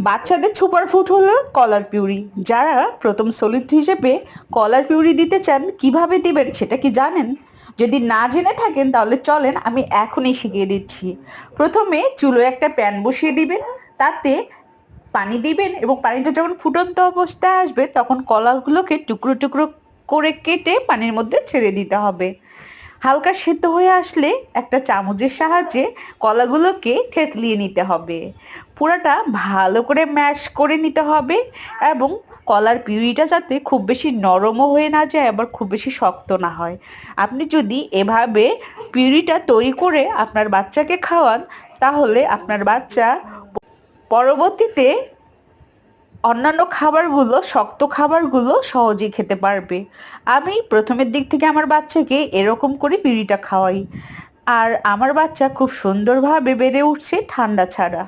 বাচ্চাদের super food হলো কলার puree. যারা প্রথম সলিড হিসেবে কলার পিউরি দিতে চান, কিভাবে দিবেন সেটা কি জানেন? যদি না জেনে থাকেন তাহলে চলেন আমি এখনই শিখিয়ে দিচ্ছি। প্রথমে চুলোয় একটা প্যান বসিয়ে দিবেন, তাতে পানি দিবেন এবং পানিটা যখন ফুটন্ত অবস্থায় আসবে তখন কলাগুলোকে টুকরো টুকরো করে কেটে পানির মধ্যে ছেড়ে দিতে হবে। হালকা সেদ্ধ হয়ে আসলে একটা চামচের সাহায্যে কলাগুলোকে থেতলিয়ে নিতে হবে। পুরাটা ভালো করে ম্যাশ করে নিতে হবে এবং কলার পিউরিটা যাতে খুব বেশি নরমও হয়ে না যায় আবার খুব বেশি শক্ত না হয়। আপনি যদি এভাবে পিউরিটা তৈরি করে আপনার বাচ্চাকে খাওয়ান, তাহলে আপনার বাচ্চা পরবর্তীতে অন্যান্য খাবারগুলো, শক্ত খাবারগুলো সহজেই খেতে পারবে। আমি প্রথমের দিক থেকে আমার বাচ্চাকে এরকম করে পিউরিটা খাওয়াই, আর আমার বাচ্চা খুব সুন্দরভাবে বেড়ে উঠছে ঠান্ডা ছাড়া।